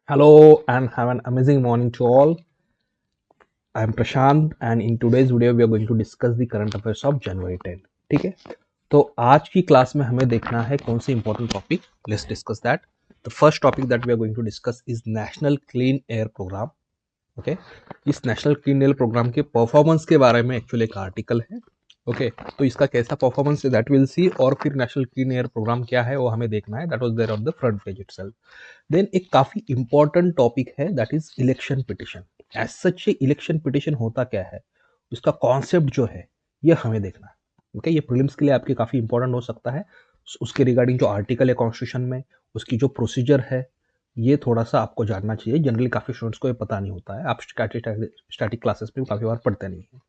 Hello and have an amazing morning to all. I am Prashant and in today's video we are going to discuss the current affairs of January 10. ठीक है, तो आज की class में हमें देखना है कौन सी important topic. Let's discuss that. The first topic that we are going to discuss is National Clean Air Programme. Okay, इस नेशनल क्लीन एयर प्रोग्राम के परफॉर्मेंस के बारे में एक्चुअली एक आर्टिकल है. ओके, तो इसका कैसा परफॉर्मेंस है दैट विल सी, और फिर नेशनल क्लीन एयर प्रोग्राम क्या है वो हमें देखना है. That was there on the front page itself. Then एक काफी इंपॉर्टेंट टॉपिक है that is election petition. As such ये इलेक्शन पिटिशन होता क्या है, इसका कॉन्सेप्ट जो है ये हमें देखना है. ओके, ये प्रीलिम्स के लिए आपके काफी इंपॉर्टेंट हो सकता है. उसके रिगार्डिंग जो आर्टिकल है कॉन्स्टिट्यूशन में, उसकी जो प्रोसीजर है, ये थोड़ा सा आपको जानना चाहिए. जनरली काफी स्टूडेंट्स को ये पता नहीं होता है, आप स्टैटिक क्लासेस में काफी बार पढ़ते नहीं है.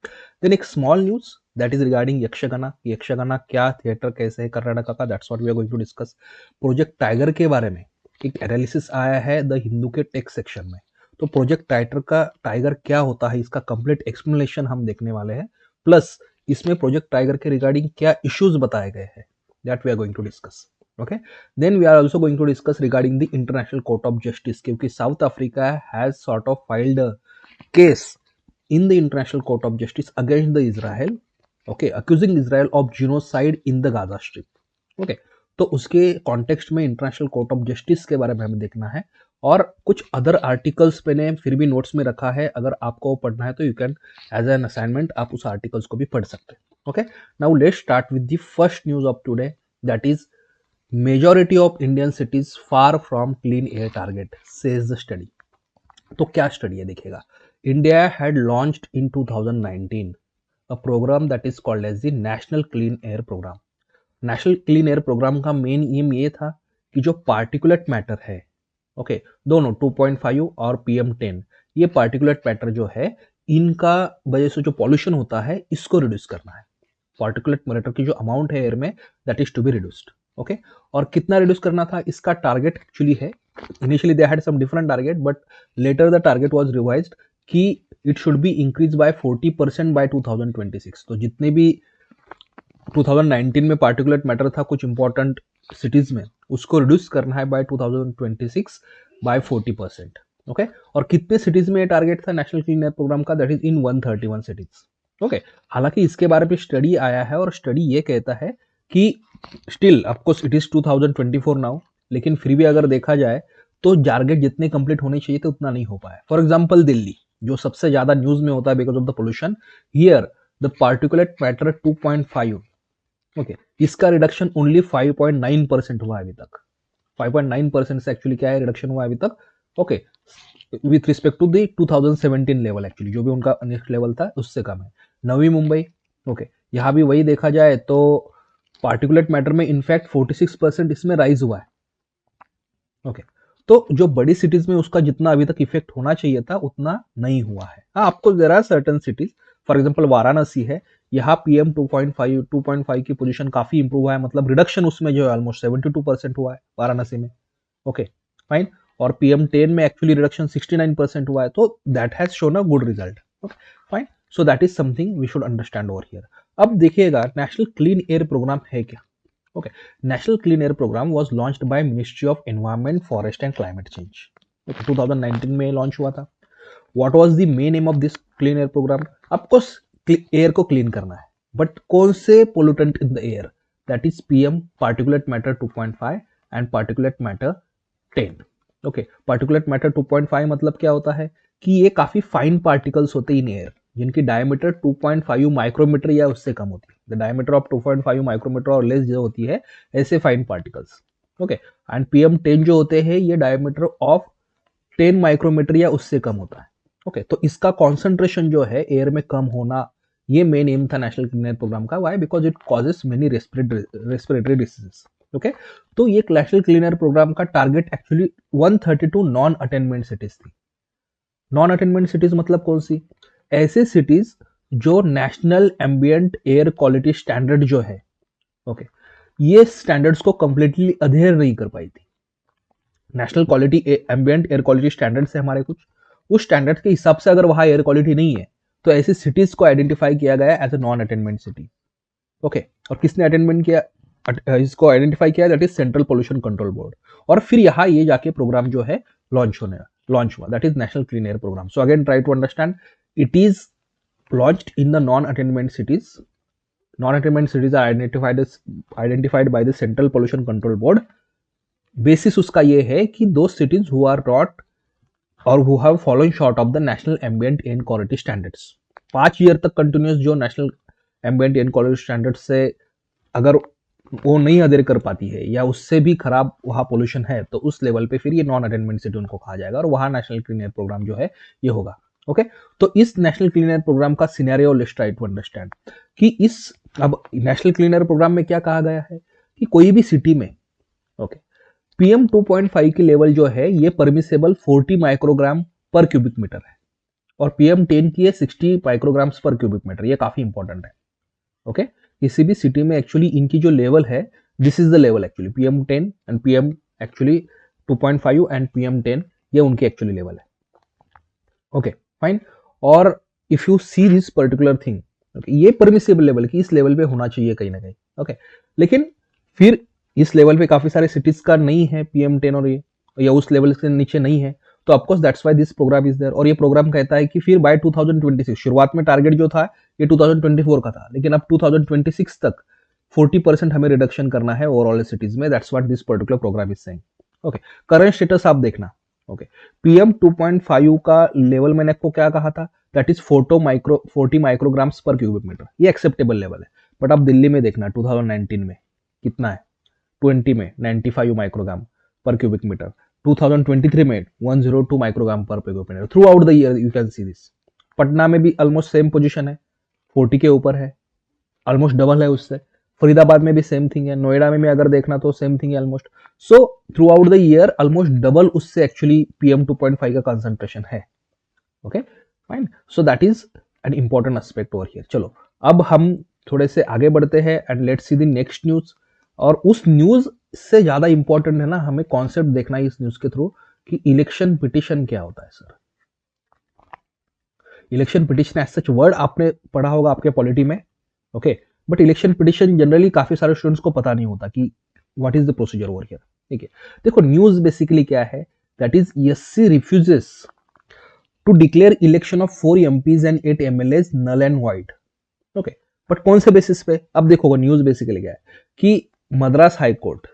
देन एक small news that is regarding Yakshagana. Yakshagana क्या, थिएटर कैसे है कर्नाटका का, that's what we are going to discuss. Project Tiger के बारे में एक एनालिसिस आया है द हिंदू के टेक्स्ट सेक्शन में. तो प्रोजेक्ट टाइगर क्या होता है, इसका कंप्लीट एक्सप्लेनेशन हम देखने वाले हैं. प्लस इसमें प्रोजेक्ट टाइगर के रिगार्डिंग क्या इश्यूज बताए गए हैं, that we are going to discuss. Okay, then we are also going to discuss regarding the International court of Justice, क्योंकि South Africa has sort of filed a case in the International Court of Justice against the Israel, okay, accusing Israel of genocide in the Gaza Strip. Okay, तो उसके context में international court of justice के बारे में हमें देखना है. और कुछ अदर आर्टिकल्स मैंने फिर भी नोट्स में रखा है, अगर आपको पढ़ना है तो you can as an assignment आप उस आर्टिकल्स को भी पढ़ सकते हैं. Okay, now let's start with the first news of today, that is majority of Indian cities far from clean air target says the study. तो क्या स्टडी है देखिएगा. India had launched in 2019 a program that is called as the National Clean Air Program. National Clean Air Programme का main aim ये था कि जो particulate matter है, ओके, दोनों 2.5 और PM10, ये पार्टिकुलेट मैटर जो है इनका वजह से जो पॉल्यूशन होता है इसको रिड्यूस करना है. पार्टिकुलेट मैटर की जो अमाउंट है एयर में that is to be reduced. Okay, और कितना रिड्यूस करना था, इसका टारगेट एक्चुअली है, initially they had some different target but later the target was revised that it should be increase by 40% by 2026. तो जितने भी 2019 में पार्टिकुलेट मैटर था कुछ इंपॉर्टेंट सिटीज में, उसको रिड्यूस करना है बाय 2026 बाय 40%. ओके, और कितने सिटीज में ये टारगेट था नेशनल क्लीन एयर प्रोग्राम का, that is in 131 cities. Okay, हालांकि इसके बारे में स्टडी आया है और स्टडी ये कहता है कि still of course it is 2024 now, लेकिन फिर भी अगर देखा जाए तो टारगेट जितने कंप्लीट होने चाहिए थे उतना नहीं हो पाया. फॉर एग्जांपल दिल्ली जो सबसे ज्यादा न्यूज में होता है because of the pollution, here the particulate matter 2.5, okay, इसका रिडक्शन ओनली 5.9% हुआ है अभी तक. 5.9% से एक्चुअली क्या है रिडक्शन हुआ है अभी तक. Okay, with respect to the 2017 level, actually जो भी उनका नेक्स्ट लेवल था उससे कम है. नवी मुंबई, ओके, यहाँ भी वही देखा जाए तो पार्टिकुलेट मैटर में इनफैक्ट 46% इसमें राइज हुआ है. ओके, तो जो बड़ी सिटीज में उसका जितना अभी तक इफेक्ट होना चाहिए था उतना नहीं हुआ है. हाँ, आपको there are certain cities, for example Varanasi है, यहाँ PM 2.5 की पोजीशन काफी इंप्रूव हुआ है, मतलब रिडक्शन उसमें जो है ऑलमोस्ट 72% हुआ है वाराणसी में. Okay, fine. और PM10 में एक्चुअली रिडक्शन 69% हुआ है, तो that has shown a good result. Okay, fine. So that is something we should understand over here. अब देखिएगा नेशनल क्लीन एयर प्रोग्राम है क्या. Okay, National Clean Air Program was launched by Ministry of Environment, Forest and Climate Change. Okay, 2019 में launch हुआ था. What was the main aim of this clean air program? आपको air को clean करना है, but कौन से pollutant in the air, that is PM particulate matter 2.5 and particulate matter 10. Okay, particulate matter 2.5 मतलब क्या होता है कि ये काफी फाइन पार्टिकल्स होते हैं इन एयर जिनकी डायमीटर 2.5 माइक्रोमीटर या उससे कम होती है. द डायमीटर ऑफ 2.5 माइक्रोमीटर और लेस जो होती है ऐसे fine particles. Okay, and PM10 जो होते हैं ये डायमीटर ऑफ 10 माइक्रोमीटर या उससे कम होता है. ओके, तो इसका कॉन्सेंट्रेशन जो है एयर में कम होना, ये मेन एम था नेशनल क्लीन एयर प्रोग्राम का. Why? Because it causes many respiratory diseases. Okay, तो ये नेशनल क्लीन एयर प्रोग्राम का target actually 132 non attainment cities थी. नॉन अटेनमेंट सिटीज मतलब कौन सी, ऐसे सिटीज जो national ambient air quality standard जो है, ओके, ये स्टैंडर्ड्स को कंप्लीटली अधेयर नहीं कर पाई थी. National quality ambient air quality standards है हमारे कुछ, उस स्टैंडर्ड के हिसाब से अगर वहां एयर क्वालिटी नहीं है तो ऐसी सिटीज को आइडेंटिफाई किया गया as a non attainment city. Okay, और किसने अटेनमेंट किया, इसको आइडेंटिफाई किया, that is Central Pollution Control Board. और फिर यहाँ ये जाके प्रोग्राम जो है लॉन्च हुआ, that is National Clean Air Programme. So again try to understand, it is launched in the non-attainment cities. Non-attainment cities are identified by the Central Pollution Control Board. Basis उसका ये है कि those cities who are not or who have fallen short of the national ambient air quality standards. 5 year तक continuous जो national ambient air quality standard से अगर वो नहीं अडेयर कर पाती है या उससे भी खराब वहाँ पोल्यूशन है, तो उस लेवल पे फिर ये नॉन अटेनमेंट सिटी उनको कहा जाएगा और वहाँ नेशनल क्लीन एयर प्रोग्राम जो है ये होगा. ओके तो इस नेशनल क्लीन एयर प्रोग्राम का scenario let's try to understand कि इस अब नेशनल क्लीन एयर प्रोग्राम में क्या कहा गया है कि कोई भी सिटी में पीएम 2.5 की लेवल जो है ये परमिसेबल 40 माइक्रोग्राम पर क्यूबिक मीटर है और पीएम 10 की है 60 माइक्रोग्राम्स पर क्यूबिक मीटर. ये काफी इंपॉर्टेंट है. ओके किसी भी सिटी में एक्चुअली इनकी जो लेवल है, this is the level actually PM 10 and PM actually 2.5 and PM 10 ये उनकी एक्चुअली लेवल है. Okay fine. और if you see this particular thing, ये परमिसेबल लेवल की इस लेवल पे होना चाहिए कहीं ना कहीं. ओके लेकिन फिर इस लेवल पे काफी सारे सिटीज का नहीं है पीएम 10 और ये या उस लेवल से नीचे नहीं है, तो of course that's why this programme is there. और ये प्रोग्राम कहता है कि फिर बाय 2026, शुरुआत में टारगेट जो था ये 2024 का था, लेकिन अब 2026 तक 40% हमें रिडक्शन करना है ओवरऑल सिटीज में. That's what this particular programme is saying. Okay current status आप देखना. ओके पीएम 2.5 का लेवल मैंने आपको क्या कहा था, दैट इज 40 माइक्रोग्राम्स पर क्यूबिक मीटर. ये एक्सेप्टेबल लेवल है. बट आप दिल्ली में देखना 2019 में कितना है, 20 में 95 माइक्रोग्राम पर क्यूबिक मीटर, 2023 में 102 माइक्रोग्राम पर cubic metre. Throughout the year you can see this. Patna में भी ऑलमोस्ट सेम पोजीशन है, 40 के ऊपर है, ऑलमोस्ट डबल है उससे. फरीदाबाद में भी सेम थिंग है, नोएडा में भी अगर देखना तो सेम थिंग है almost. So through out the year almost double उससे एक्चुअली पीएम 2.5 का कंसंट्रेशन है. Okay fine. So that is an important aspect over here. चलो अब हम थोड़े से आगे बढ़ते हैं and let's see the next news. और उस न्यूज से ज्यादा इंपॉर्टेंट है ना हमें कॉन्सेप्ट देखना है इस न्यूज के थ्रू कि इलेक्शन पिटिशन क्या होता है. Sir election petition as such word आपने पढ़ा होगा आपके पॉलिटी में. Okay but election petition generally काफी सारे स्टूडेंट्स को पता नहीं होता कि what is the procedure over here. ठीक है देखो न्यूज बेसिकली क्या है, that is SC refuses to declare election of 4 MPs and 8 MLAs null and void. Okay but कौन से बेसिस पे, अब देखो न्यूज बेसिकली क्या है कि मद्रास हाई कोर्ट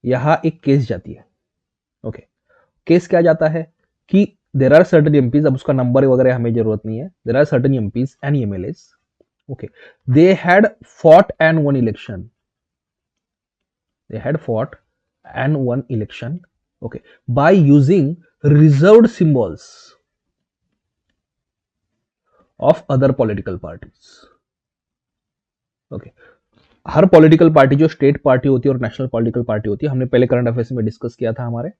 यहां एक केस जाती है. ओके केस क्या जाता है कि देर आर सर्टन एमपीज, अब उसका नंबर वगैरह हमें जरूरत नहीं है, there are certain MPs and MLAs. okay they had fought and won election, okay by using reserved symbols of other political parties. okay her political party जो स्टेट पार्टी होती है और नेशनल पॉलिटिकल पार्टी होती है, हमने पहले current affairs में discuss किया था हमारे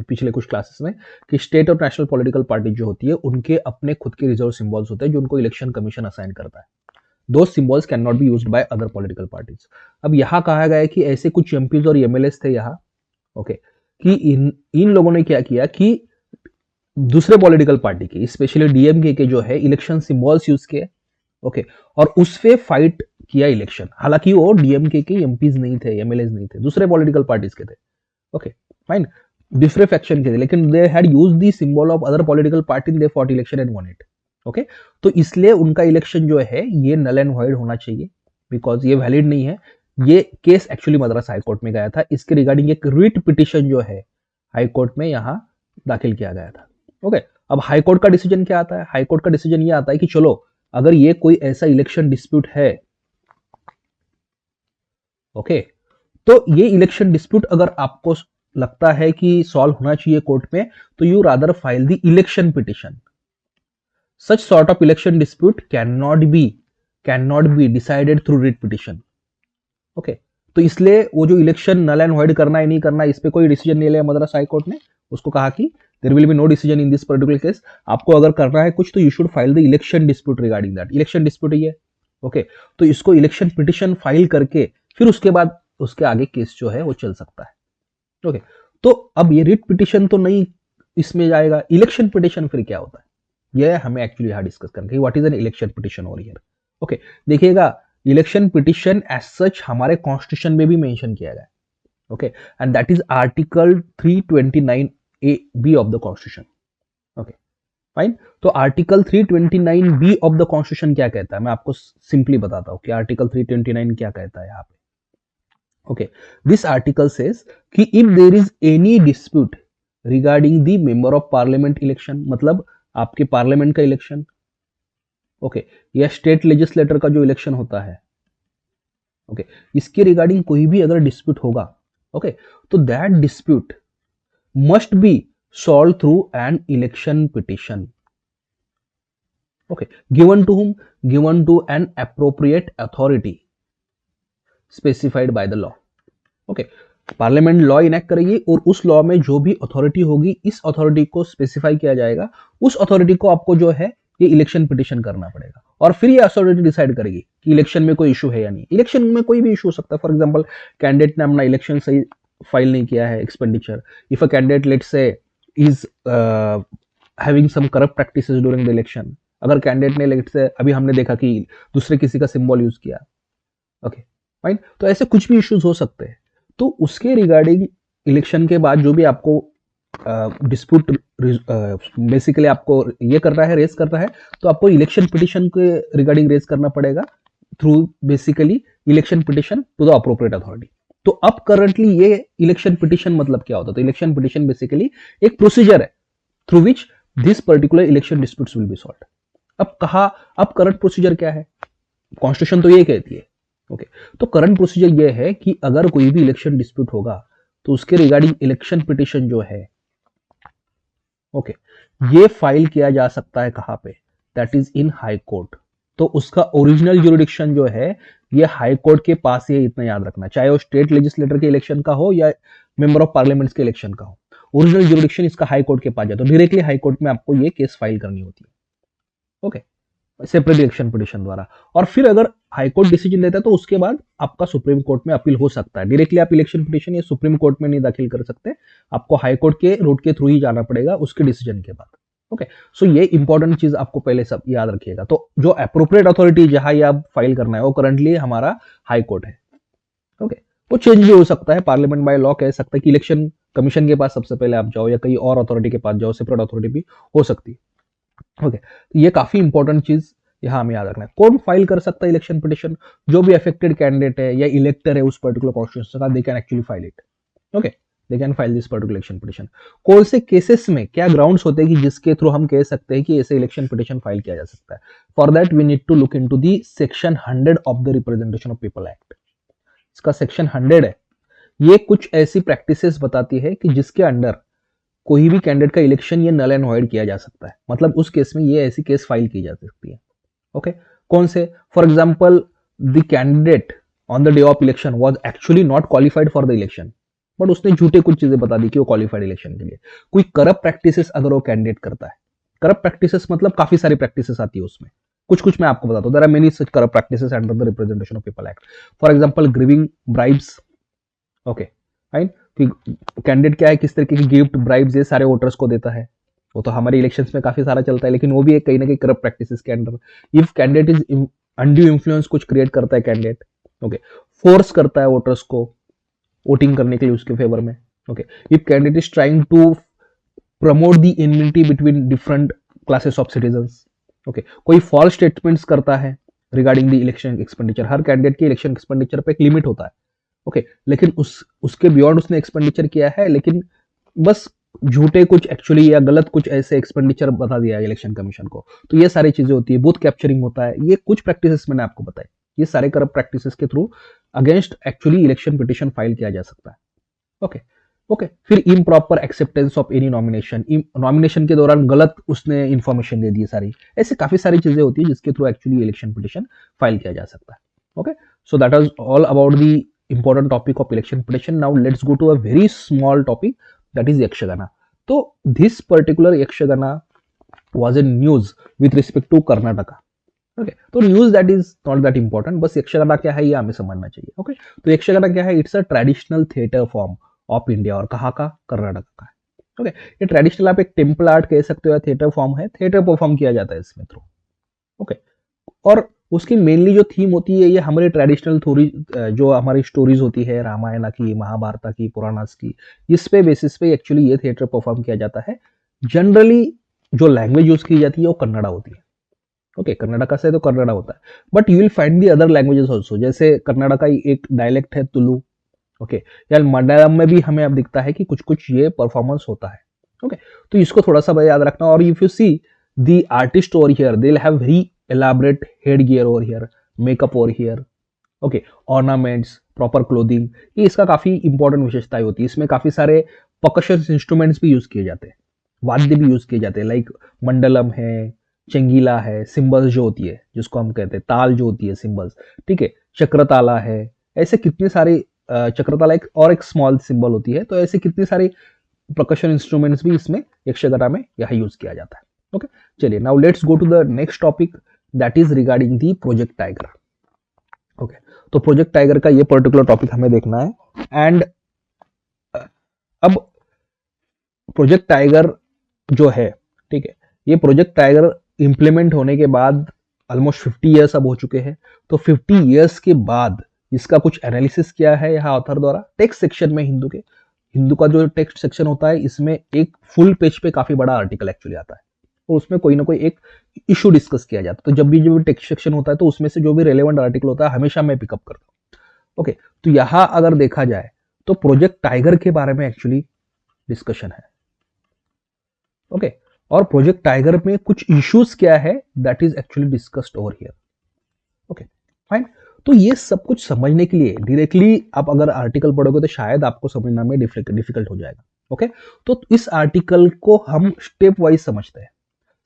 पिछले कुछ क्लासेस में कि स्टेट और नेशनल पॉलिटिकल पार्टी जो होती है उनके अपने खुद के रिजर्व सिंबल्स होते हैं जो उनको इलेक्शन कमीशन असाइन करता है. Those symbols cannot be used by other political parties. अब यहाँ कहा गया है कि ऐसे कुछ एमपीज और एमएलएस थे यहाँ. ओके कि इन लोगों ने क्या किया कि दूसरे पॉलिटिकल पार्टी के स्पेशली डीएमके के जो है इलेक्शन सिंबल्स यूज किए. ओके और उस पे फाइट किया इलेक्शन. हालांकि वो डीएमके के एमपीज नहीं थे, एमएलएस नहीं थे, दूसरे पॉलिटिकल पार्टीज के थे. ओके फाइन दूसरे फैक्शन के थे, लेकिन they had used the symbol of other political party, they fought election and one it. Okay तो इसलिए उनका इलेक्शन जो है ये नल एंड वॉइड होना चाहिए बिकॉज ये वैलिड नहीं है. ये case actually Madras high court में गया था. इसके रिगार्डिंग एक रिट पिटिशन जो है हाई कोर्ट में यहां दाखिल किया गया था. ओके अब हाई कोर्ट का डिसीजन क्या आता है, हाई कोर्ट का डिसीजन ये आता है कि चलो अगर ये कोई ऐसा इलेक्शन डिस्प्यूट है, ओके तो ये इलेक्शन डिस्प्यूट अगर आपको लगता है कि सॉल्व होना चाहिए कोर्ट में, तो you rather file the election petition. Such sort of election dispute cannot be decided through writ petition. Okay, तो इसलिए वो जो इलेक्शन नल एंड वॉइड करना है नहीं करना इस पे कोई डिसीजन नहीं लिया मद्रास हाई कोर्ट ने. उसको कहा कि there will be no decision in this particular case. आपको अगर करना है कुछ तो you should file the election dispute regarding that. Election dispute है. ओके तो इसको इलेक्शन पिटिशन फाइल करके फिर उसके बाद उसके आगे केस जो है वो चल सकता है. ओके तो अब ये रिट पिटिशन तो नहीं इसमें जाएगा, इलेक्शन पिटिशन फिर क्या होता है ये हमें एक्चुअली यहां डिस्कस करना है. What is an election petition over here. Okay देखिएगा इलेक्शन पिटिशन एज सच हमारे कॉन्स्टिट्यूशन में भी मेंशन किया गया है. Okay, and that is article 329A(b) of the constitution. Okay fine. तो article 329B of the constitution क्या कहता है, मैं आपको सिंपली बताता हूं कि आर्टिकल 329 क्या कहता है यहाँ पे। ओके, दिस आर्टिकल सेज कि if there is any dispute regarding the member of parliament election, मतलब आपके पार्लियामेंट का इलेक्शन, ओके, या स्टेट लेजिस्लेटर का जो इलेक्शन होता है, ओके, इसके रिगार्डिंग कोई भी अगर डिस्प्यूट होगा, ओके, तो that dispute must be solve through an election petition. Okay, given to whom? Given to an appropriate authority specified by the law। Okay, parliament law enact करेगी और उस लॉ में जो भी अथॉरिटी होगी, इस अथॉरिटी को स्पेसिफाई किया जाएगा, उस अथॉरिटी को आपको जो है ये इलेक्शन पिटिशन करना पड़ेगा, और फिर ये अथॉरिटी डिसाइड करेगी कि इलेक्शन में कोई इशू है या नहीं। इलेक्शन में कोई भी इशू हो सकता है, फॉर एग्जांपल कैंडिडेट ने अपना इलेक्शन सही फाइल नहीं किया है, expenditure, if a candidate let's say is having some corrupt practices during the election, अगर कैंडिडेट ने लेट्स से, अभी हमने देखा कि दूसरे किसी का सिंबल यूज किया, ओके फाइन, तो ऐसे कुछ भी इश्यूज हो सकते हैं। तो उसके रिगार्डिंग इलेक्शन के बाद जो भी आपको डिस्प्यूट बेसिकली आपको ये करना है, रेस करना है, तो आपको इलेक्शन पिटिशन के रिगार्डिंग रेस करना पड़ेगा through basically election petition to the appropriate authority. तो अब करंटली ये इलेक्शन पिटिशन मतलब क्या होता है, तो इलेक्शन पिटिशन बेसिकली एक प्रोसीजर है through which this particular election disputes will be solved. अब करंट प्रोसीजर क्या है, कॉन्स्टिट्यूशन तो ये कहती है, ओके, तो करंट प्रोसीजर ये है कि अगर कोई भी इलेक्शन डिस्प्यूट होगा तो उसके रिगार्डिंग इलेक्शन पिटिशन जो है, ओके, ये फाइल किया जा सकता है कहां पे, that is in high court. तो उसका ओरिजिनल ज्यूरिडिक्शन जो है ये हाई कोर्ट के पास ही है, इतना याद रखना, चाहे वो स्टेट लेजिस्लेटर के इलेक्शन का हो या मेंबर ऑफ पार्लियामेंट के इलेक्शन का हो, ओरिजिनल ज्यूरिडिक्शन इसका हाई कोर्ट के पास जाए, तो डायरेक्टली हाई कोर्ट में आपको ये केस फाइल करनी होती है, ओके, सेपरेट इलेक्शन पिटिशन द्वारा। और फिर अगर हाईकोर्ट डिसीजन देता है तो उसके बाद आपका सुप्रीम कोर्ट में अपील हो सकता है। डायरेक्टली आप इलेक्शन पिटिशन ये सुप्रीम कोर्ट में नहीं दाखिल कर सकते, आपको हाईकोर्ट के रूट के थ्रू ही जाना पड़ेगा उसके डिसीजन के बाद। ओके, सो ये इंपॉर्टेंट चीज आपको पहले सब याद रखिएगा। तो जो अप्रोप्रिएट अथॉरिटी जहां ये आप फाइल करना है वो करंटली हमारा हाईकोर्ट है। ओके, वो चेंज भी हो सकता है, पार्लियामेंट बाय लॉ कह सकता है कि इलेक्शन कमीशन के पास सबसे पहले आप जाओ या कहीं और अथॉरिटी के पास जाओ, सेपरेट अथॉरिटी भी हो सकती है। ओके, तो ये काफी इंपॉर्टेंट चीज यहां हमें याद रखना है। कौन फाइल कर सकता है इलेक्शन पिटिशन, जो भी अफेक्टेड कैंडिडेट है या इलेक्टर है उस पर्टिकुलर कॉन्स्टिट्यूशन का, they can actually file it. Okay, they can file this particular election petition. कौन से केसेस में क्या ग्राउंड्स होते हैं कि जिसके थ्रू हम कह सकते हैं कि ऐसे इलेक्शन पिटिशन फाइल किया जा सकता है। For that we need to look into the section 100 of the representation of people act. इसका सेक्शन 100 है, ये कुछ ऐसी प्रैक्टिसेस बताती है कि जिसके अंडर कोई भी कैंडिडेट का इलेक्शन ये नल एंड वॉइड किया जा सकता है, मतलब उस केस में ये ऐसी केस फाइल की जा सकती है। ओके, कौन से, for example the candidate on the day of election was actually not qualified for the election, but उसने झूठे कुछ चीजें बता दी कि वो क्वालिफाइड इलेक्शन के लिए। कोई करप्ट प्रैक्टिसेस अगर वो कैंडिडेट करता है, करप्ट प्रैक्टिसेस मतलब काफी सारी प्रैक्टिसेस आती है उसमें, कुछ मैं आपको बताता हूं। There are many such corrupt practices under the representation of people act. For example giving bribes, okay fine, कि कैंडिडेट क्या है, किस तरीके की गिफ्ट ब्राइब्स ये सारे वोटर्स को देता है, वो तो हमारे इलेक्शंस में काफी सारा चलता है, लेकिन वो भी एक कहीं ना कहीं करप्ट प्रैक्टिसेस के under. If candidate is undue influence कुछ क्रिएट करता है कैंडिडेट, ओके, फोर्स करता है वोटर्स को वोटिंग करने के लिए उसके फेवर में, okay, if candidate is trying to promote the enmity between different classes of citizens, okay, कोई फॉल्स स्टेटमेंट्स करता है रिगार्डिंग द इलेक्शन एक्सपेंडिचर। हर कैंडिडेट के इलेक्शन एक्सपेंडिचर पे एक लिमिट होता है, ओके, लेकिन उसके बियॉन्ड उसने एक्सपेंडिचर किया है, लेकिन बस झूठे कुछ एक्चुअली या गलत कुछ ऐसे एक्सपेंडिचर बता दिया है इलेक्शन कमीशन को, तो ये सारी चीजें होती है। बूथ कैप्चरिंग होता है, ये कुछ प्रैक्टिसेस मैंने आपको बताई, ये सारे करप्ट प्रैक्टिसेस के through against actually election petition file किया जा सकता है। ओके ओके, फिर improper acceptance of any nomination, nomination के दौरान गलत उसने इंफॉर्मेशन दे दी सारी, ऐसे काफी सारी चीजें होती है जिसके through actually election petition file किया जा सकता है। Okay, so that was all about the important topic of election petition. Now let's go to a very small topic, that is Yakshagana. So this particular Yakshagana was in news with respect to Karnataka. Okay, तो news that is not that important, बस यक्षगाना क्या है ये हमें समझना चाहिए। Okay, तो यक्षगाना क्या है, it's a traditional theatre form of India, और कहाँ का, कर्नाटक का है। ओके, ये ट्रेडिशनल आप एक टेम्पल आर्ट कह सकते हो या थिएटर फॉर्म है, थिएटर परफॉर्म किया जाता है इसमें थ्रू। ओके, और उसकी मेनली जो थीम होती है ये हमारी ट्रेडिशनल थोड़ी जो हमारी स्टोरीज होती है रामायण की, महाभारत की, पुराणास की, इस पे बेसिस पे एक्चुअली ये थिएटर परफॉर्म किया जाता है। जनरली जो लैंग्वेज यूज की जाती है वो कन्नड़ा होती है। ओके, कन्नड़ा का से तो कन्नड़ा होता है, but you will find the other languages also, जैसे कन्नड़ा का ही एक डायलेक्ट है तुलु। ओके, यार मलयालम में भी हमें अब दिखता है कि कुछ कुछ ये परफॉर्मेंस होता है। ओके, तो इसको थोड़ा सा याद रखना। और if you see the artist over here, they will have very elaborate headgear over here, makeup over here, okay, ornaments, proper clothing, ये इसका काफी इंपॉर्टेंट विशेषताएं होती है। इसमें काफी सारे परकशन इंस्ट्रूमेंट्स भी यूज किए जाते हैं, वाद्य भी यूज किए जाते हैं, लाइक मंडलम है, चंगीला है, सिंबल्स जो होती है जिसको हम कहते हैं ताल जो होती है सिंबल्स, ठीक है, चक्रताला है, ऐसे कितने सारे चक्रताला एक और एक स्मॉल सिंबल होती है, तो ऐसे कितने सारे परकशन इंस्ट्रूमेंट्स भी इसमें यक्षगाना में यहाँ यूज किया जाता है। ओके, चलिए now let's go to the next topic, that is regarding the Project Tiger. Okay, तो प्रोजेक्ट टाइगर का ये पर्टिकुलर टॉपिक हमें देखना है। एंड अब प्रोजेक्ट टाइगर जो है, ठीक है, ये प्रोजेक्ट टाइगर इंप्लीमेंट होने के बाद ऑलमोस्ट 50 ईयर्स अब हो चुके हैं। तो 50 ईयर्स के बाद इसका कुछ एनालिसिस किया है यहाँ ऑथर द्वारा टेक्स्ट सेक्शन में। हिंदू का जो टेक्स्ट सेक्शन होता है इसमें एक फुल पेज पे काफी बड़ा आर्टिकल एक्चुअली आता है और उसमें कोई ना कोई एक इशू डिस्कस किया जाता है। तो जब भी टेक्स्ट सेक्शन होता है तो उसमें से जो भी रेलेवेंट आर्टिकल होता है हमेशा मैं पिकअप करता हूँ। ओके, तो यहां अगर देखा जाए तो प्रोजेक्ट टाइगर के बारे में एक्चुअली डिस्कशन है। ओके, और प्रोजेक्ट टाइगर में कुछ इश्यूज क्या है that is actually discussed over here. Okay, fine. तो ये सब कुछ समझने के लिए डायरेक्टली आप अगर आर्टिकल पढ़ोगे तो शायद आपको समझना में डिफिकल्ट हो जाएगा। ओके, तो इस आर्टिकल को हम स्टेप वाइज समझते हैं।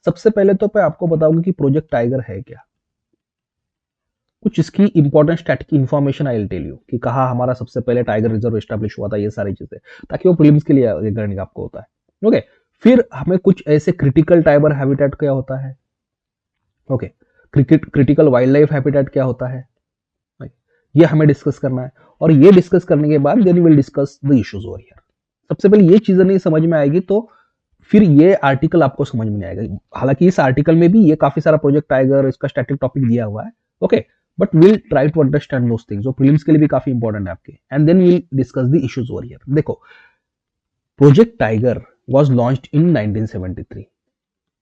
सबसे पहले तो मैं आपको बताऊंगा कि प्रोजेक्ट टाइगर है क्या, कुछ इसकी important static information I will tell you कि कहा हमारा सबसे पहले टाइगर रिजर्व एस्टैब्लिश हुआ था, ये सारी चीजें, ताकि वो प्रीलिम्स के लिए रिगार्डिंग आपको होता है। ओके, फिर हमें कुछ ऐसे क्रिटिकल टाइगर हैबिटेट क्या होता है, okay, critical wildlife habitat क्या होता है, ये हमें डिस्कस करना है। और ये डिस्कस करने के बाद then we will discuss the issues over here. सबसे पहले ये चीजें नहीं समझ में आएगी तो फिर ये आर्टिकल आपको समझ में नहीं आएगा। हालांकि इस आर्टिकल में भी ये काफी सारा प्रोजेक्ट टाइगर इसका स्टैटिक टॉपिक दिया हुआ है। Okay, but will try to understand those things जो प्रीलिम्स के लिए भी काफी इंपॉर्टेंट है आपके, and then will discuss the issues over here. देखो, Project Tiger was launched in 1973।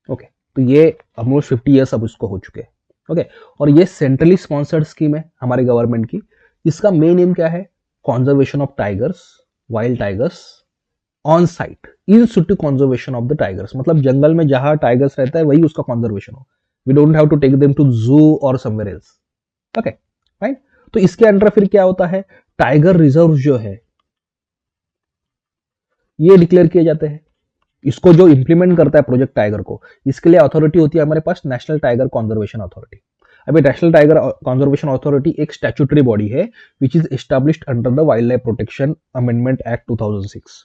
Okay, तो ये ऑलमोस्ट 50 ईयर्स अब उसको हो चुके हैं। ओके, और ये सेंट्रली स्पॉन्सर्ड स्कीम है हमारी गवर्नमेंट की। इसका मेन एम क्या है, conservation of tigers, wild tigers on site, in Situ conservation of the tigers, मतलब जंगल में जहां टाइगर्स रहता है वही उसका कॉन्जर्वेशन हो। We don't have to take them to zoo और समवेयर एल्स। Okay, right. तो इसके अंडर फिर क्या होता है, टाइगर रिजर्व जो है ये डिक्लेयर किए जाते हैं। इसको जो इंप्लीमेंट करता है प्रोजेक्ट टाइगर को, इसके लिए अथॉरिटी होती है हमारे पास नेशनल टाइगर कंजर्वेशन अथॉरिटी। अभी नेशनल टाइगर कंजर्वेशन अथॉरिटी एक स्टैट्यूटरी बॉडी है which is established under the wild life Protection Amendment Act 2006।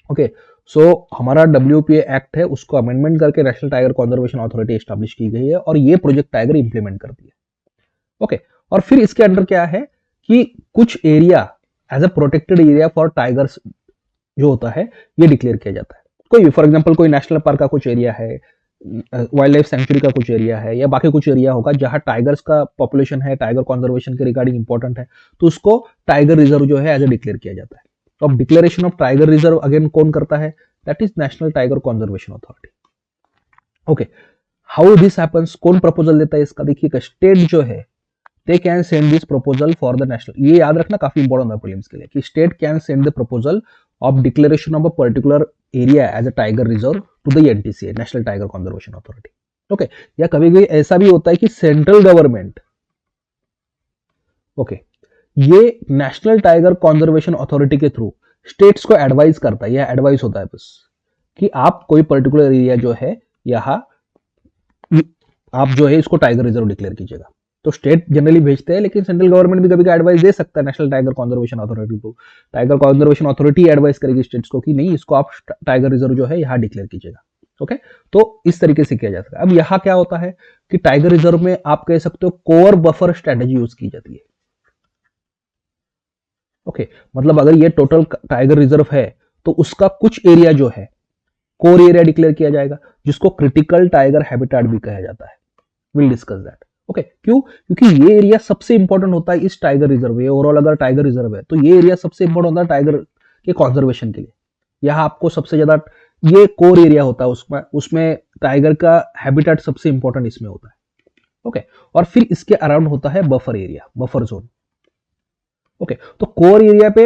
Okay, so हमारा WPA एक्ट है, उसको अमेंडमेंट करके National tiger conservation Authority establish की गई है और ये प्रोजेक्ट टाइगर इंप्लीमेंट करती है। ओके, और फिर इसके अंडर क्या है कि कुछ area as a protected area for tigers जो होता है ये डिक्लेयर किया जाता है। कोई भी, फॉर एग्जांपल कोई नेशनल पार्क का कुछ एरिया है, वाइल्ड लाइफ सेंचुरी का कुछ एरिया है, या बाकी कुछ एरिया होगा जहां टाइगर्स का पॉपुलेशन है, टाइगर कंजर्वेशन के रिगार्डिंग इंपॉर्टेंट है, तो उसको टाइगर रिजर्व जो है एज ए डिक्लेयर किया जाता है। तो अब declaration of tiger reserve again कौन करता है, that is national tiger conservation authority. Okay, how this happens, कौन प्रपोजल देता है इसका, देखिए स्टेट जो है they can send this proposal for the national, ये याद रखना काफी इंपॉर्टेंट है प्रीलिम्स के लिए, कि state can send the proposal of declaration of a particular area as a tiger reserve to the NTCA, national tiger conservation authority. Okay, या कभी कभी ऐसा भी होता है कि सेंट्रल गवर्नमेंट, ओके, ये नेशनल टाइगर कंजर्वेशन अथॉरिटी के थ्रू स्टेट्स को एडवाइस करता है, या एडवाइस होता है बस कि आप कोई पर्टिकुलर एरिया जो है यहाँ आप जो है इसको टाइगर रिजर्व डिक्लेयर कीजिएगा। तो स्टेट जनरली भेजते हैं, लेकिन सेंट्रल गवर्नमेंट भी कभी कभी एडवाइस दे सकता है नेशनल टाइगर कंजर्वेशन अथॉरिटी को। टाइगर कंजर्वेशन अथॉरिटी एडवाइस करेगी स्टेट्स को कि नहीं, इसको आप टाइगर रिजर्व जो है यहाँ डिक्लेयर कीजिएगा। ओके, तो इस तरीके से किया जाता है। अब यहाँ क्या होता है कि टाइगर रिजर्व में आप कह सकते हो कोर बफर स्ट्रेटेजी यूज की जाती है। ओके, मतलब अगर ये टोटल टाइगर रिजर्व है तो उसका कुछ एरिया जो है कोर एरिया डिक्लेयर किया जाएगा, जिसको क्रिटिकल टाइगर हैबिटेट भी कहा जाता है। Will discuss that. ओके क्यों? क्योंकि ये एरिया सबसे इंपॉर्टेंट होता है इस टाइगर रिजर्व में। ओवरऑल अगर टाइगर रिजर्व है तो ये एरिया सबसे इंपॉर्टेंट होता है टाइगर के कॉन्जर्वेशन के लिए। यहाँ आपको सबसे ज्यादा ये कोर एरिया होता है, उसमें उसमें टाइगर का हैबिटेट सबसे इंपॉर्टेंट इसमें होता है। ओके और फिर इसके अराउंड होता है buffer area, buffer zone. Okay तो कोर एरिया पे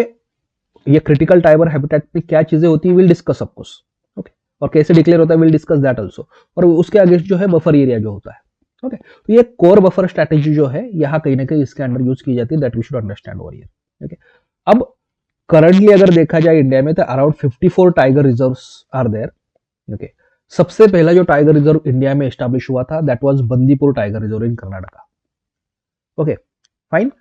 ये क्रिटिकल टाइगर हैबिटेट पे क्या चीजें होती है will discuss of course. Okay और कैसे डिक्लेयर होता है विल डिस्कस दैट आल्सो। और उसके अगेंस्ट जो है बफर एरिया जो होता है। ओके तो ये कोर बफर स्ट्रेटेजी जो है यहाँ कहीं ना कहीं इसके अंडर यूज की जाती है, that we should understand over here. Okay अब करंटली अगर देखा जाए इंडिया में तो around 54 tiger reserves are there. Okay सबसे पहला जो टाइगर रिजर्व इंडिया में एस्टैब्लिश हुआ था that was Bandipur tiger reserve in Karnataka. Okay fine.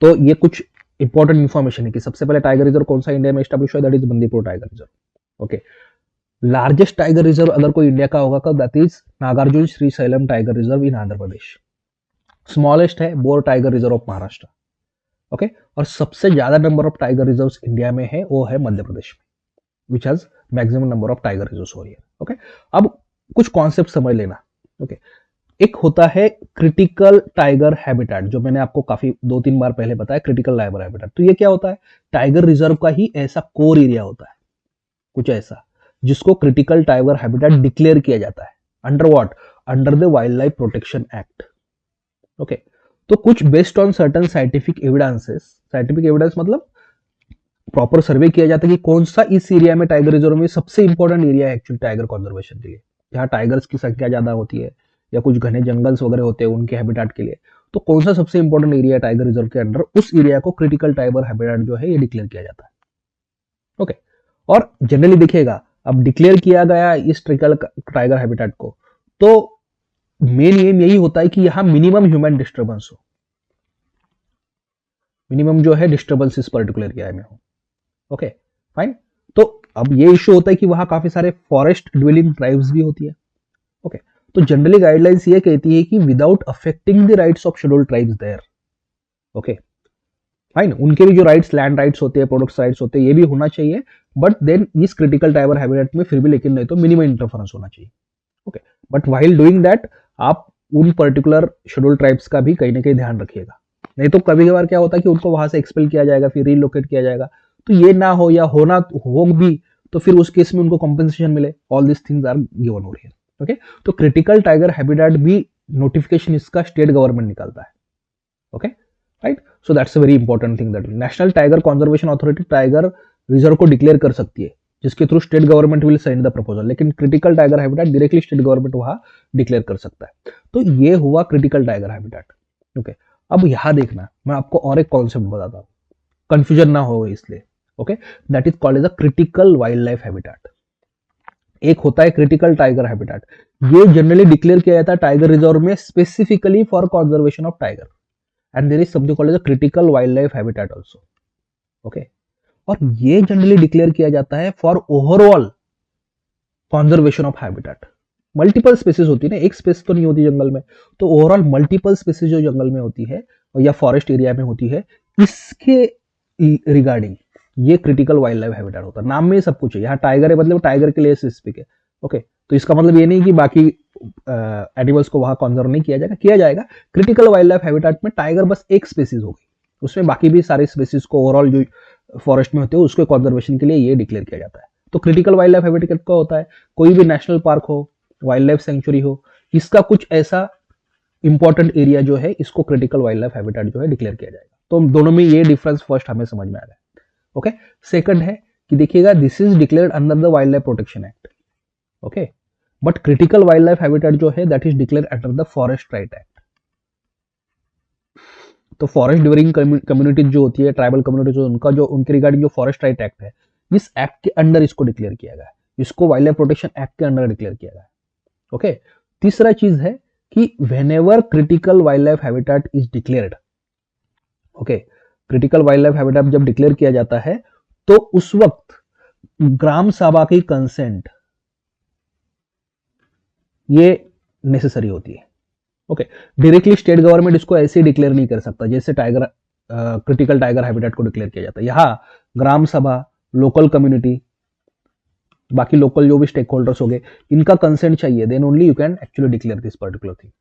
तो ये कुछ इंपॉर्टेंट इंफॉर्मेशन है कि सबसे पहले टाइगर रिजर्व कौन सा इंडिया में एस्टैब्लिश हुआ, that is Bandipur tiger reserve. Okay largest tiger reserve अगर कोई इंडिया का होगा that is Nagarjuna Srisailam tiger reserve in Andhra Pradesh. Smallest है Bor tiger reserve of Maharashtra. Okay और सबसे ज्यादा number of tiger reserves India में है वो है मध्य प्रदेश में, which has maximum number of tiger reserves हो रही है। ओके अब कुछ कॉन्सेप्ट समझ लेना। ओके एक होता है क्रिटिकल टाइगर हैबिटेट, जो मैंने आपको काफी 2-3 बार पहले बताया क्रिटिकल टाइगर हैबिटेट। तो ये क्या होता है? टाइगर रिजर्व का ही ऐसा कोर एरिया होता है, कुछ ऐसा जिसको क्रिटिकल टाइगर हैबिटेट डिक्लेयर किया जाता है under what, under the wild life protection act. Okay तो कुछ based on certain scientific evidences, scientific evidence मतलब प्रॉपर सर्वे किया जाता है कि कौन सा इस एरिया में टाइगर रिजर्व में सबसे इंपॉर्टेंट एरिया है एक्चुअली टाइगर कंजर्वेशन के लिए, जहां टाइगर्स की संख्या ज्यादा होती है या कुछ घने जंगल्स वगैरह होते हैं उनके हैबिटेट के लिए। तो कौन सा सबसे इंपॉर्टेंट एरिया है टाइगर रिजर्व के अंडर, उस एरिया को क्रिटिकल टाइगर हैबिटेट जो है ये डिक्लेयर किया जाता है। ओके और जनरली देखिएगा अब डिक्लेयर किया गया इस क्रिटिकल टाइगर हैबिटेट को, तो मेन एम यही होता है कि यहां मिनिमम ह्यूमन डिस्टर्बेंस हो, मिनिमम जो है डिस्टर्बेंस इस पर्टिकुलर एरिया में हो। Okay fine. तो अब ये इश्यू होता है कि वहां काफी सारे फॉरेस्ट ड्वेलिंग ट्राइब्स भी होती है। ओके तो जनरली गाइडलाइंस ये कहती है कि without affecting the rights of scheduled tribes there. Okay fine उनके भी जो राइट्स, लैंड राइट्स होते हैं, प्रोडक्ट्स राइट्स होते हैं, ये भी होना चाहिए, बट देन इस क्रिटिकल टाइगर हैबिटेट में फिर भी लेकिन नहीं तो मिनिमम इंटरफेरेंस होना चाहिए। Okay but while doing that आप उन पर्टिकुलर शेड्यूल्ड ट्राइब्स का भी कहीं ना कहीं ध्यान रखिएगा, नहीं तो कभी कभार क्या होता है कि उनको वहां से एक्सपेल किया जाएगा फिर रिलोकेट किया जाएगा। तो ये ना हो या होना हो भी तो फिर उस केस में उनको कॉम्पेंसेशन मिले। All this things are given over here. Okay तो क्रिटिकल टाइगर हैबिटेट भी नोटिफिकेशन इसका स्टेट गवर्नमेंट निकालता है। Okay right so that's a very important thing that national tiger conservation authority tiger reserve को declare कर सकती है, जिसके through state government will send the proposal, लेकिन critical tiger habitat directly state government वहां declare कर सकता है। तो ये हुआ क्रिटिकल टाइगर हैबिटेट। ओके अब यहां देखना मैं आपको और एक कॉन्सेप्ट बताता हूं, कंफ्यूजन ना हो इसलिए। Okay that is called as a critical wildlife habitat. एक होता है क्रिटिकल टाइगर हैबिटेट, ये जनरली डिक्लेयर किया जाता है टाइगर रिजर्व में specifically for conservation of tiger, and there is something called as a critical wildlife habitat also. Okay और ये जनरली डिक्लेयर किया जाता है for overall conservation of habitat. Multiple species होती है ना, एक स्पेस तो नहीं होती जंगल में, तो ओवरऑल मल्टीपल स्पेसीज जो जंगल में होती है या फॉरेस्ट एरिया में होती है, इसके रिगार्डिंग ये क्रिटिकल वाइल्ड लाइफ हैबिटेट होता है। नाम में सब कुछ है, यहाँ टाइगर है मतलब टाइगर के लिए स्पेसिफिक है। ओके तो इसका मतलब ये नहीं कि बाकी एनिमल्स को वहां कंजर्व नहीं किया जाएगा, किया जाएगा। क्रिटिकल वाइल्ड लाइफ हैबिटेट में टाइगर बस एक स्पेसीज होगी, उसमें बाकी भी सारे स्पेसीज को ओवरऑल जो फॉरेस्ट में होते हैं उसके कंजर्वेशन के लिए ये डिक्लेयर किया जाता है। तो क्रिटिकल वाइल्ड लाइफ हैबिटेट का होता है कोई भी नेशनल पार्क हो, वाइल्ड लाइफ सेंचुरी हो, इसका कुछ ऐसा इंपॉर्टेंट एरिया जो है इसको क्रिटिकल वाइल्ड लाइफ हैबिटेट जो है डिक्लेयर किया जाएगा। तो दोनों में ये डिफरेंस फर्स्ट हमें समझ में आ रहा है। ओके सेकंड है कि देखिएगा this is declared under the wild life protection act. Okay but critical wildlife habitat जो है that is declared under the forest right act. तो फॉरेस्ट ड्वेलिंग कम्युनिटी जो होती है, ट्राइबल कम्युनिटी जो उनका जो उनके रिगार्डिंग जो फॉरेस्ट राइट एक्ट है, इस एक्ट के अंडर इसको डिक्लेयर किया गया है, इसको वाइल्ड लाइफ प्रोटेक्शन एक्ट के अंडर डिक्लेयर किया गया है। ओके तीसरा चीज है कि whenever critical wildlife habitat is declared, okay critical wildlife habitat जब डिक्लेयर किया जाता है तो उस वक्त ग्राम सभा की कंसेंट ये नेसेसरी होती है। ओके डायरेक्टली स्टेट गवर्नमेंट इसको ऐसे डिक्लेयर नहीं कर सकता जैसे टाइगर क्रिटिकल टाइगर हैबिटेट को डिक्लेयर किया जाता है। यहाँ ग्राम सभा, लोकल कम्युनिटी, बाकी लोकल जो भी स्टेक होल्डर्स हो गए, इनका कंसेंट चाहिए, then only you can actually declare this particular thing.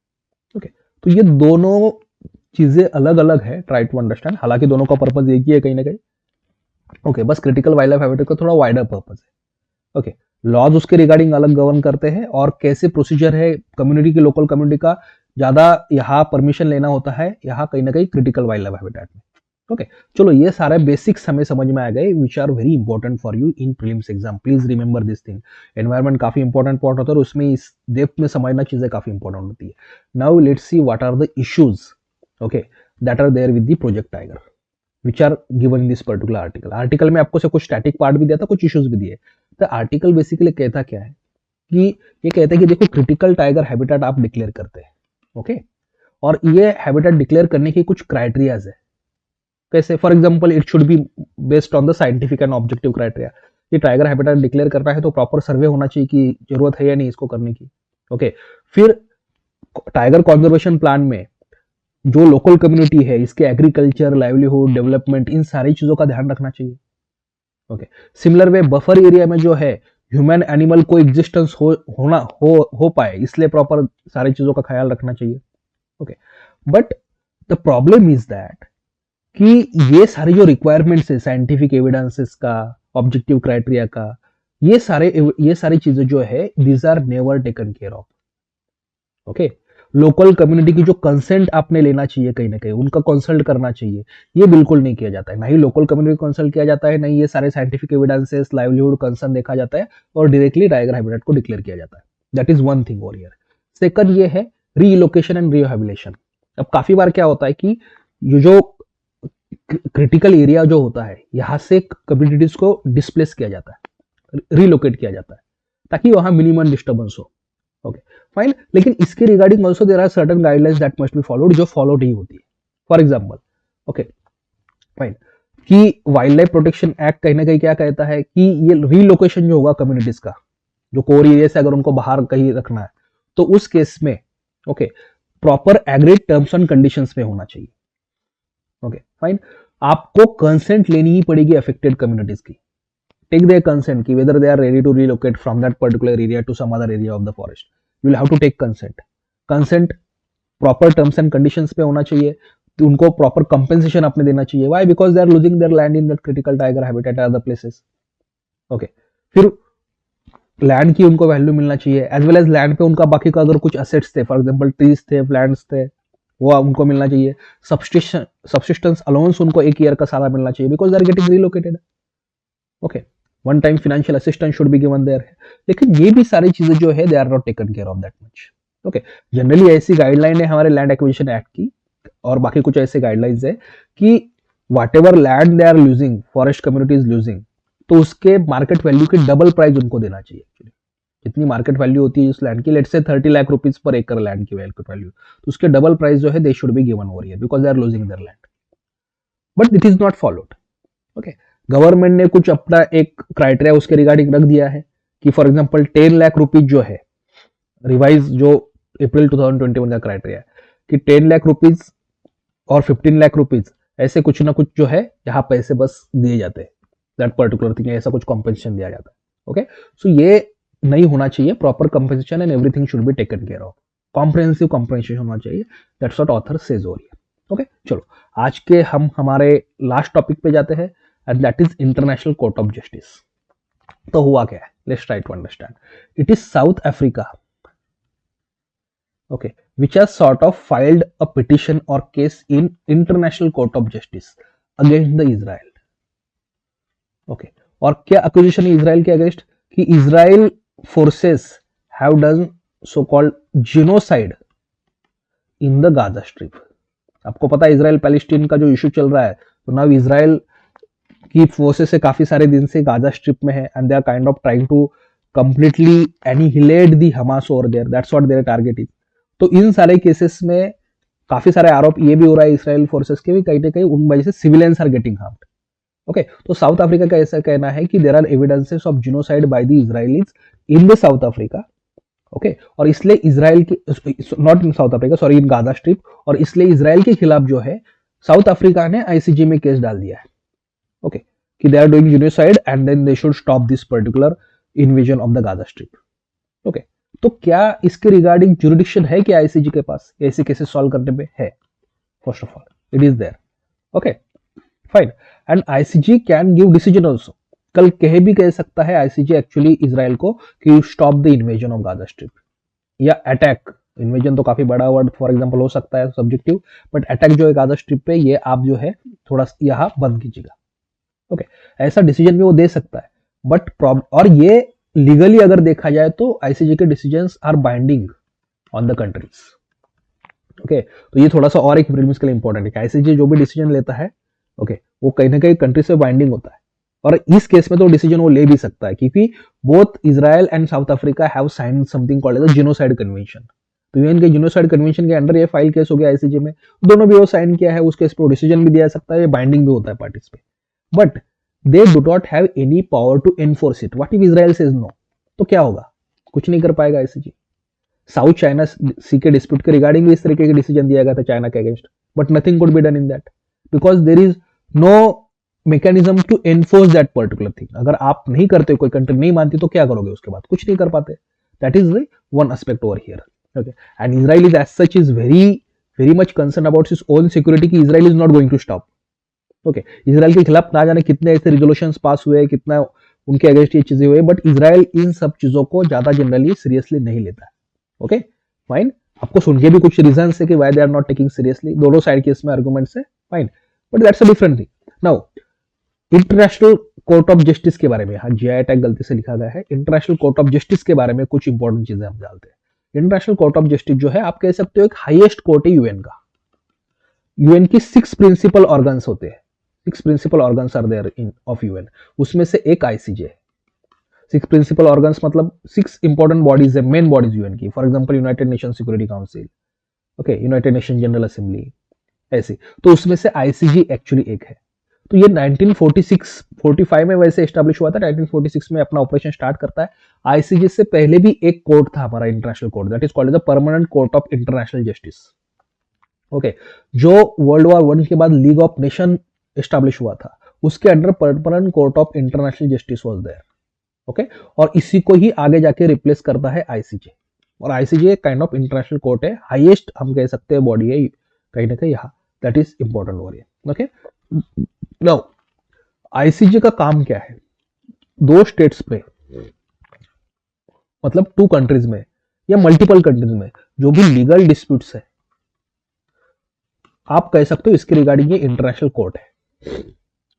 Okay तो ये दोनों चीजें अलग अलग है, ट्राई टू अंडरस्टैंड। हालांकि दोनों का पर्पज एक ही है कहीं ना कहीं। ओके, बस क्रिटिकल वाइल्ड लाइफ हैबिटेट का थोड़ा वाइडर पर्पज है। ओके, लॉज उसके रिगार्डिंग अलग गवर्न करते हैं, और कैसे प्रोसीजर है कम्युनिटी की, लोकल कम्युनिटी का ज्यादा यहाँ परमिशन लेना होता है, यहाँ कहीं ना कहीं क्रिटिकल वाइल्ड लाइफ हैबिटेट में। ओके, चलो ये सारे बेसिक्स हमें समझ में आ गए, which are very important for you in prelims exam. Please remember this thing. Environment काफी इंपॉर्टेंट पार्ट होता है, और उसमें इस डेप्थ में समझना चीजें काफी इंपॉर्टेंट होती है। Now let's see what are the issues, okay, that are there with the project tiger, which are given in this particular article. Article में आपको से कुछ स्टैटिक पार्ट भी दिया था, कुछ इश्यूज भी दिए। तो आर्टिकल बेसिकली कहता क्या है कि ये कहता है कि देखो, क्रिटिकल टाइगर हैबिटेट आप डिक्लेयर करते हैं, ओके, और ये हैबिटेट डिक्लेयर करने के कुछ क्राइटेरियाज है। कैसे? For example, it should be based on the scientific and objective criteria. ये टाइगर हैबिटेट डिक्लेयर करना है तो प्रॉपर सर्वे होना चाहिए कि जरूरत है या नहीं इसको करने की। ओके, फिर टाइगर कंजर्वेशन प्लान में जो लोकल कम्युनिटी है, इसके एग्रीकल्चर, लाइवलीहुड, डेवलपमेंट, इन सारी चीजों का ध्यान रखना चाहिए। Okay, similar way buffer area में जो है ह्यूमन एनिमल को एग्जिस्टेंस हो पाए, इसलिए प्रॉपर सारी चीजों का ख्याल रखना चाहिए। Okay, but the problem is that कि ये सारी जो रिक्वायरमेंट्स है साइंटिफिक एविडेंसेस का, ऑब्जेक्टिव क्राइटेरिया का, ये सारी चीजें जो है, these are never taken care of. Okay, local community की जो कंसेंट आपने लेना चाहिए, कहीं ना कहीं उनका कंसल्ट करना चाहिए, ये बिल्कुल नहीं किया जाता है। ना ही लोकल कम्युनिटी कंसल्ट किया जाता है, नहीं ये सारे साइंटिफिक एविडेंसेस, लाइवलीहुड कंसर्न देखा जाता है, और डायरेक्टली टाइगर हैबिटेट को डिक्लेयर किया जाता है। That is one thing over here. Second ये है रीलोकेशन एंड रिहेबिलिटेशन। अब काफी बार क्या होता है कि ये जो क्रिटिकल एरिया जो होता है, यहां से कम्युनिटीज को डिस्प्लेस किया जाता है, रिलोकेट किया जाता है, ताकि वहां मिनिमम डिस्टर्बेंस हो। Okay, fine. लेकिन इसके regarding also there are certain guidelines that must be followed, जो फॉलो नहीं होती है। फॉर एग्जाम्पल, ओके, फाइन, कि वाइल्ड लाइफ प्रोटेक्शन एक्ट कहीं ना कहीं क्या कहता है कि ये रीलोकेशन जो होगा कम्युनिटीज का, जो कोर एरिया से अगर उनको बाहर कहीं रखना है, तो उस केस में okay, proper agreed terms and conditions में होना चाहिए। Okay, fine. आपको कंसेंट लेनी ही पड़ेगी अफेक्टेड कम्युनिटीज की। टेक देयर कंसेंट कि whether they are ready to relocate from that particular area to some other area of the forest, you will have to take consent. Consent proper terms and conditions पे होना चाहिए, तो उनको proper compensation आपने देना चाहिए। Why? Because they are losing their land in that critical tiger habitat at other places. Okay, फिर land की उनको वैल्यू मिलना चाहिए, एज वेल एज लैंड पे उनका बाकी का अगर कुछ असेट्स थे, फॉर एग्जांपल ट्रीज थे, प्लांट्स थे, वो उनको मिलना चाहिए। सब्सिस्टेंस अलाउंस उनको एक ईयर का सारा मिलना चाहिए, because they are getting relocated. Okay, one time financial assistance should be given there. लेकिन ये भी सारी चीजें जो है, they are not taken care of that much. Okay, generally ऐसी गाइडलाइन है हमारे लैंड एक्विजिशन एक्ट की, और बाकी कुछ ऐसे गाइडलाइंस है कि whatever land they are losing, forest community is losing, तो उसके मार्केट वैल्यू की डबल प्राइस उनको देना चाहिए। एक्चुअली जितनी मार्केट वैल्यू होती है उस लैंड की, let's say 30 lakh rupees per एकड़ लैंड की वैल्यू, तो उसके डबल प्राइस जो है they should be given over here, because they are losing their land. But it is not followed. Okay, government ने कुछ अपना एक क्राइटेरिया उसके रिगार्डिंग रख दिया है कि फॉर एग्जांपल 10 लाख रुपीज जो है, रिवाइज जो अप्रैल 2021 का क्राइटेरिया है कि 10 लाख रुपीज और 15 लाख रुपीज, ऐसे कुछ ना कुछ जो है यहाँ पैसे बस दिए जाते हैं, दैट पर्टिकुलर थिंग, ऐसा कुछ कॉम्पेंसेशन दिया जाता है। ओके, सो ये नहीं होना चाहिए। Proper compensation and everything should be taken care of, comprehensive compensation होना चाहिए। That's what author says over here. Okay, चलो आज के हम हमारे लास्ट टॉपिक पे जाते हैं, and that is international court of justice. तो हुआ क्या है, let's try to understand. It is South Africa, okay, which has sort of filed a petition or case in International Court of Justice against the Israel. Okay, और क्या accusation है Israel के against कि Israel forces have done so called genocide in the Gaza strip. आपको पता है Israel Palestine का जो इशू चल रहा है, तो नाउ इजराइल की फोर्सेस से काफी सारे दिन से गाजा स्ट्रिप में है, and they are kind of trying to completely annihilate the Hamas over there, that's what their target is. तो इन सारे केसेस में काफी सारे आरोप ये भी हो रहा है इसराइल फोर्सेस के भी, कहीं ना कहीं उन वजह से civilians are getting harmed. Okay, तो साउथ अफ्रीका का ऐसा कहना है कि there are evidences of genocide by the Israelis in the South Africa. Okay, और इसलिए इजराइल की, not in South Africa, sorry, in Gaza strip, और इसलिए इजराइल के खिलाफ जो है साउथ अफ्रीका ने आईसीजे में केस डाल दिया है। ओके, कि they are doing genocide and then they should stop this particular invasion of the Gaza strip. Okay, तो क्या इसके रिगार्डिंग जुरिडिक्शन है क्या आईसीजे के पास ऐसे केसेस सॉल्व करने में? है, first of all it is there. Okay fine. And ICJ can give decision also. कल कह सकता है आईसीजे एक्चुअली इजराइल को कि you stop the invasion of Gaza strip, या अटैक। इन्वेजन तो काफी बड़ा वर्ड फॉर एग्जांपल हो सकता है, सब्जेक्टिव, बट अटैक जो है गाजा स्ट्रिप पे, ये आप जो है थोड़ा यहाँ बंद कीजिएगा। ओके ऐसा डिसीजन भी वो दे सकता है, बट प्रॉब्लम, और ये लीगली अगर देखा जाए तो आईसीजे के decisions are binding on the countries. Okay तो ये थोड़ा सा और एक प्रीलिम्स के लिए इंपॉर्टेंट है कि आईसीजे जो भी डिसीजन लेता है वो कहीं ना कहीं कंट्री से बाइंडिंग होता है, और इस केस में तो डिसीजन वो ले भी सकता है क्योंकि both Israel and South Africa have signed something called as genocide convention. तो यूएन के जिनोसाइड कन्वेंशन के अंडर ये फाइल केस हो गया आईसीजे में, दोनों भी वो साइन किया है, उस केस पे वो डिसीजन भी दिया सकता है, ये बाइंडिंग भी होता है पार्टीज पे, but they do not have any power to enforce it. What if Israel says no? तो क्या होगा? कुछ नहीं कर पाएगा आईसीजे। साउथ चाइना सी के डिस्प्यूट के रिगार्डिंग भी इस तरीके के डिसीजन दिया गया था चाइना के against, but nothing could be done in that because there is no mechanism to enforce that particular thing. अगर आप नहीं करते, कोई कंट्री नहीं मानती, तो क्या करोगे उसके बाद? कुछ नहीं कर पाते। That is the one aspect over here. Okay and Israel is as such is very much concern about his own security कि Israel is not going to stop. Okay Israel के खिलाफ ना जाने कितने ऐसे रिजोल्यूशंस पास हुए, कितना उनके अगेंस्ट ये चीजें हुए, बट इजराइल इन सब चीजों को ज्यादा जनरली सीरियसली नहीं लेता है। Okay fine. आपको सुन के भी कुछ रीजन है कि why they are not taking seriously, दोनों साइड के इसमें आर्गुमेंट्स है, fine, but that's a different thing. Now international court of justice के बारे में, हाँ जीआई टैग गलती से लिखा गया है, इंटरनेशनल कोर्ट ऑफ जस्टिस के बारे में कुछ इंपॉर्टेंट चीजें हम जानते हैं। इंटरनेशनल कोर्ट ऑफ जस्टिस जो है, आप कह सकते हो एक हाईएस्ट कोर्ट है यूएन का। यूएन की 6 प्रिंसिपल ऑर्गन्स होते हैं, 6 principal organs are there in of UN, उसमें से एक आईसीजे है। 6 प्रिंसिपल ऑर्गन्स मतलब 6 इंपॉर्टेंट बॉडीज है, मेन बॉडीज यूएन की, for example United nation security council, okay United nation general assembly, ऐसे। तो उसमें से आईसीजे एक्चुअली एक है। तो ये 1946-45 में वैसे एस्टैब्लिश हुआ था, 1946 में अपना ऑपरेशन स्टार्ट करता है। आईसीजे से पहले भी एक कोर्ट था हमारा international court, that is called as the permanent court of international justice. Okay जो वर्ल्ड वॉर 1 के बाद लीग ऑफ नेशन एस्टैब्लिश हुआ था, उसके under permanent court of international justice was there. Okay और इसी को ही आगे जाके रिप्लेस करता है आईसीजे, और आईसीजे एक काइंड ऑफ इंटरनेशनल कोर्ट है, हाईएस्ट हम कह सकते हैं बॉडी है कहीं ना कहीं यहाँ, that is important over here. Okay now ICJ का काम क्या है? 2 स्टेट्स पे, मतलब 2 कंट्रीज में या मल्टीपल कंट्रीज में जो भी लीगल डिस्प्यूट्स है, आप कह सकते हो इसके रिगार्डिंग ये इंटरनेशनल कोर्ट है।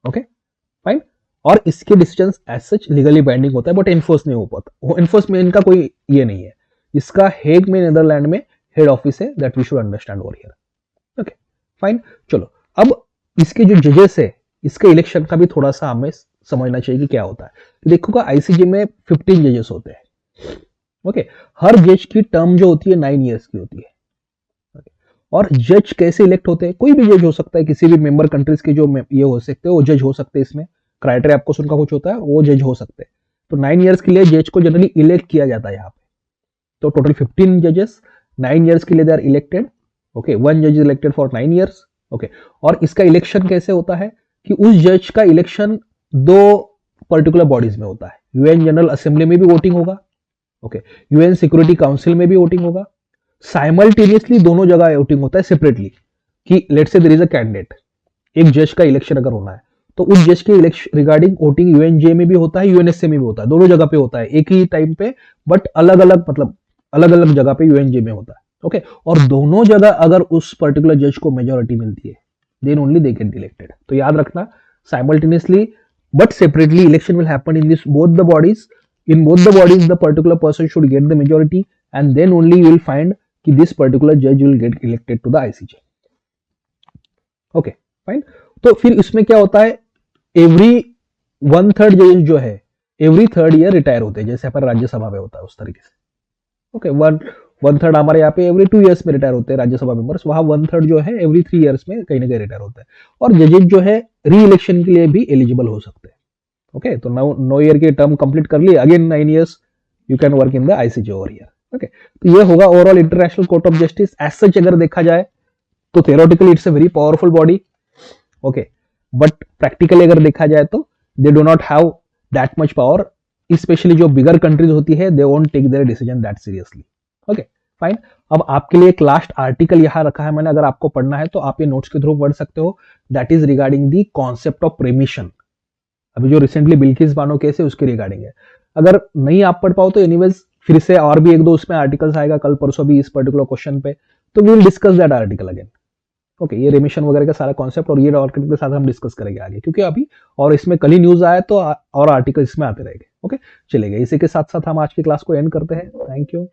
Okay fine. और इसके decisions as such legally binding होता है, बट एनफोर्स नहीं हो पाता। एनफोर्स में इनका कोई ये नहीं है। इसका हेग में नीदरलैंड में हेड ऑफिस है, that we should understand over here. Okay fine. चलो अब इसके जो जजेस है, इसके इलेक्शन का भी थोड़ा सा हमें समझना चाहिए कि क्या होता है। देखोगा आईसीजे में 15 जजेस होते हैं। ओके हर जज की टर्म जो होती है 9 ईयर्स की होती है। और जज कैसे इलेक्ट होते हैं? कोई भी जज हो सकता है, किसी भी मेंबर कंट्रीज के जो ये हो सकते हैं वो जज हो सकते हैं। इसमें क्राइटेरिया आपको सुनका कुछ होता है, वो जज हो सकते हैं। तो 9 ईयर्स के लिए जज को जनरली इलेक्ट किया जाता है यहाँ पे। तो टोटल 15 जजेस 9 ईयर्स के लिए दे आर इलेक्टेड। ओके 1 जज is elected for 9 years. Okay और इसका इलेक्शन कैसे होता है कि उस जज का इलेक्शन 2 पर्टिकुलर बॉडीज में होता है। यूएन जनरल असेंबली में भी वोटिंग होगा, ओके यूएन सिक्योरिटी काउंसिल में भी वोटिंग होगा। साइमल्टेनियसली दोनों जगह वोटिंग होता है सेपरेटली, कि let's say there is a candidate, एक जज का इलेक्शन अगर होना है तो उस जज के इलेक्शन रिगार्डिंग वोटिंग यूएनजे में भी होता है, यूएनएसए में भी होता है, दोनों जगह पे होता है एक ही टाइम पे, बट अलग अलग, मतलब अलग अलग जगह पे यूएनजे में होता है। ओके और दोनों जगह अगर उस पर्टिकुलर जज को मेजोरिटी मिलती है, then only they get elected. तो याद रखना, simultaneously but separately election will happen in this both the bodies. In both the bodies, the particular person should get the majority, and then only you will find कि this particular judge will get elected to the ICJ. Okay, fine. तो फिर इसमें क्या होता है, every 1/3 जजेस जो है every 3rd year रिटायर होते हैं, जैसे हमारे राज्यसभा में होता है उस तरीके से। ओके 1/3 हमारे यहाँ पे every 2 years में रिटायर होते हैं राज्यसभा मेंबर्स, वहां 1/3 जो है every 3 years में कहीं ना कहीं रिटायर होता है। और जजेस जो है री इलेक्शन के लिए भी एलिजिबल हो सकते हैं। ओके तो 9 ईयर की टर्म कंप्लीट कर ली, again 9 years you can work in the ICJ over here. Okay तो ये होगा overall international court of justice. As such अगर देखा जाए तो theoretically it's a very powerful body, okay but practically अगर देखा जाए तो they do not have that much power specially जो बिगर कंट्रीज होती है, they won't take their decision that seriously. Okay fine. अब आपके लिए एक लास्ट आर्टिकल यहां रखा है मैंने, अगर आपको पढ़ना है तो आप ये नोट्स के थ्रू पढ़ सकते हो। That is regarding the concept of रेमिशन। अभी जो रिसेंटली बिल्किस बानो केस है उसके रिगार्डिंग है। अगर नहीं आप पढ़ पाओ तो एनीवेज फिर से और भी एक दो उसमें आर्टिकल्स आएगा कल परसों भी इस पर्टिकुलर क्वेश्चन पे, तो we will discuss that article again. Okay, ये रेमिशन वगैरह का सारा कॉन्सेप्ट और ये आर्टिकल के साथ हम डिस्कस करेंगे आगे, क्योंकि अभी और इसमें कल ही न्यूज आया तो और आर्टिकल इसमें आते रहेंगे। ओके चलेगा, इसी के साथ साथ हम आज की क्लास को एंड करते हैं। Thank you.